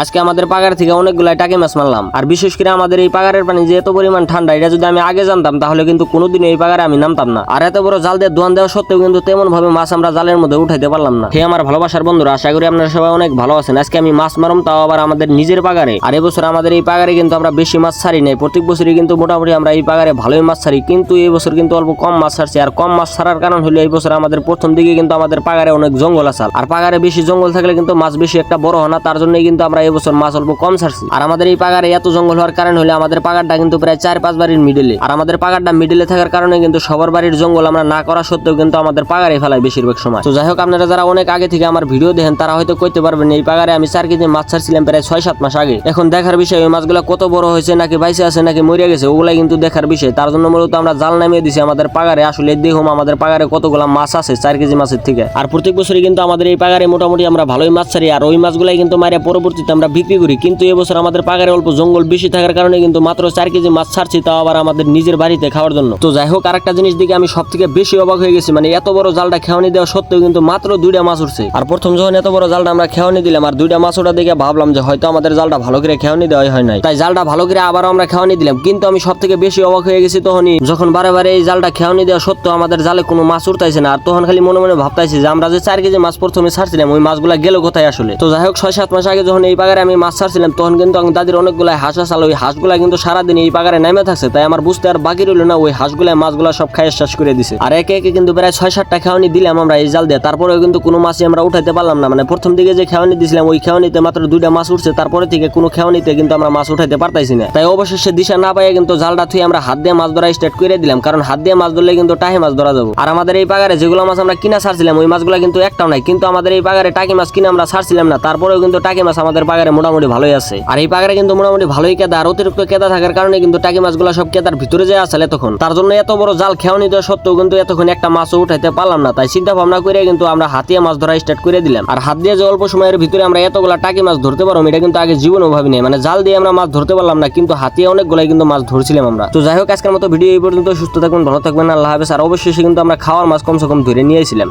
আজকে আমাদের পাগার থেকে অনেকগুলাই টাকি মাছ মারলাম। আর বিশেষ করে আমাদের এই পাগারের পানি যে এত পরিমাণ ঠান্ডা, এটা যদি আমি আগে জানতাম তাহলে কিন্তু কোনোদিন এই পাগারে আমি নামতাম না। আর এত বড় জাল দিয়ে দোয়ান দেওয়া সত্ত্বেও কিন্তু তেমন ভাবে মাছ আমরা জালের মধ্যে উঠাইতে পারলাম না। হে আমার ভালোবাসার বন্ধুরা, আশা করি আপনারা সবাই অনেক ভালো আছেন। আজকে আমি মাছ মারম, তাও আবার আমাদের নিজের পাগারে। আর এবছর আমাদের এই পাগারে কিন্তু আমরা বেশি মাছ ছাড়ি নাই। প্রত্যেক বছরই কিন্তু মোটামুটি আমরা এই পাগারে ভালোই মাছ ছাড়ি, কিন্তু এই বছর কিন্তু অল্প কম মাছ ছাড়ছি। আর কম মাছ ছাড়ার কারণ হলো এই বছর আমাদের প্রথম দিকে কিন্তু আমাদের পাগারে অনেক জঙ্গল আছে। আর পাগারে বেশি জঙ্গল থাকলে কিন্তু মাছ বেশি একটা বড় হয় না, তার জন্যই কিন্তু আমরা এই বছর মাছ অল্প কম ছাড়ছি। আর আমাদের এই পাগারে এত জঙ্গল হওয়ার কারণ হলে আমাদের পাগারটা কিন্তু প্রায় 4-5 বাড়ির মিডিলে। আর আমাদের পাগারটা মিডিলে থাকার কারণে কিন্তু সবার বাড়ির জঙ্গল আমরা না করা সত্ত্বেও কিন্তু আমাদের পাগারে ফেলায় বেশিরভাগ সময়। তো যাই হোক, আপনারা যারা অনেক আগে থেকে আমার ভিডিও দেখেন তারা হয়তো কইতে পারবেন এই পাগারে আমি 4 কেজি মাছ ছাড়ছিলাম প্রায় 6-7 মাস আগে। এখন দেখার বিষয় ওই মাছগুলো কত বড় হয়েছে, নাকি বাইসে আছে নাকি মরে গেছে, ওগুলাই কিন্তু দেখার বিষয়। তার জন্য মূলত আমরা জাল নামিয়ে দিছি আমাদের পাগারে। আসলে দেখুন আমাদের পাগারে কতগুলা মাছ আছে 4 কেজি মাছের থেকে। আর প্রত্যেক বছরই কিন্তু আমাদের এই পাগারে মোটামুটি আমরা ভালোই মাছ ছাড়ি। আর ওই মাছগুলাই কিন্তু মারে পরবর্তীতে আমরা বিক্রি করি। কিন্তু এবছর আমাদের পাগারে অল্প জঙ্গল বেশি থাকার কারণে কিন্তু মাত্র 4 কেজি মাছ ছাড়ছি, তাও আবার আমাদের নিজের বাড়িতে খাওয়ার জন্য। তো যাই হোক, আরেকটা জিনিস দিকে আমি সব থেকে বেশি অবাক হয়ে গেছি, মানে এত বড় জালটা খেওয়ানি দেওয়া সত্ত্বেও কিন্তু মাত্র 2টা মাছ উঠছে। আর প্রথম যখন এত বড় জালটা আমরা খেওয়ানি দিলাম আর 2টা মাছ ওটা দেখে ভাবলাম যে হয়তো আমাদের জালটা ভালো করে খেওয়ানি দেওয়া হয় নাই, তাই জালটা ভালো করে আবারও আমরা খেওয়ানি দিলাম। কিন্তু আমি সব থেকে বেশি অবাক হয়ে গেছি তখনই, যখন বারে বারে এই জালটা খেওয়ানি দেওয়া সত্ত্বেও আমাদের জালে কোনো মাছ উঠতেছে না। আর তখন খালি মনে মনে ভাবতাইছি যে আমরা যে 4 কেজি মাছ প্রথমে ছাড়ছিলাম ওই মাছগুলা গেল কোথায় আসলে। তো যাই হোক, 6-7 মাস আগে যখন এই পাগারে আমি মাছ ছাড়ছিলাম তখন কিন্তু দাদির অনেকগুলা হাঁস আছে। ওই হাঁসগুলা কিন্তু সারাদিন এই পাগারে নেমে থাকছে, তাই আমার বুঝতে আর বাকি রইল না ওই হাঁসগুলা মাছগুলা সব খাইয়ে শেষ করে দিছে। আর একে একে কিন্তু প্রায় 6-7টা খেওয়ানি দিলাম আমরা এই জাল দিয়ে, তারপরেও কিন্তু কোনো মাছই আমরা উঠাইতে পারলাম না। মানে প্রথম দিকে যে খেওয়ানি দিছিলাম ওই খেওয়ানিতে মাত্র 2টা মাছ উঠছে, তারপরে থেকে কোনো খেওয়ানিতে কিন্তু আমরা মাছ উঠাইতে পারতাইছি না। তাই অবশেষে দিশা না পাইয়ে কিন্তু জালটা থুয়ে আমরা হাত দিয়ে মাছ ধরা স্টার্ট করে দিলাম, কারণ হাত দিয়ে মাছ ধরলে কিন্তু টাকি মাছ ধরা যাবো। আর আমাদের এই পাগারে যেগুলো মাছ আমরা কিনা ছাড়ছিলাম ওই মাছগুলা কিন্তু একটাও নাই। কিন্তু আমাদের এই পাগারে টাকি মাছ কিনা আমরা ছাড়ছিলাম না, তারপরেও কিন্তু টাকি মাছ আমাদের পাগারে মোটামুটি ভালোই আছে। আর এই পাগারে কিন্তু মোটামুটি ভালোই কেদা, আর অতিরিক্ত কেদা থাকার কারণে কিন্তু টাকি মাছগুলো সব কেদার ভিতরে যায় আসলে তখন। তার জন্য এত বড় জাল খেওয়ানি দেওয়া সত্ত্বেও কিন্তু এতক্ষণ একটা মাছও উঠাইতে পারলাম না। তাই চিন্তা ভাবনা করে কিন্তু আমরা হাতিয়ে মাছ ধরা স্টার্ট করে দিলাম। আর হাত দিয়ে যে অল্প সময়ের ভিতরে আমরা এতগুলা টাকি মাছ ধরতে পারবো এটা কিন্তু আগে জীবনও ভাবি নাই। মানে জাল দিয়ে আমরা মাছ ধরতে পারলাম না, কিন্তু হাতিয়ে অনেকগুলাই কিন্তু মাছ ধরছিলাম আমরা। তো যাই হোক, আজকের মতো ভিডিও এই পর্যন্ত। সুস্থ থাকবেন, ভালো থাকবেন, আল্লাহ হাফেজ। আর অবশ্যই কিন্তু আমরা খাওয়ার মাছ কমসে কম ধরে নিয়ে আসছিলাম।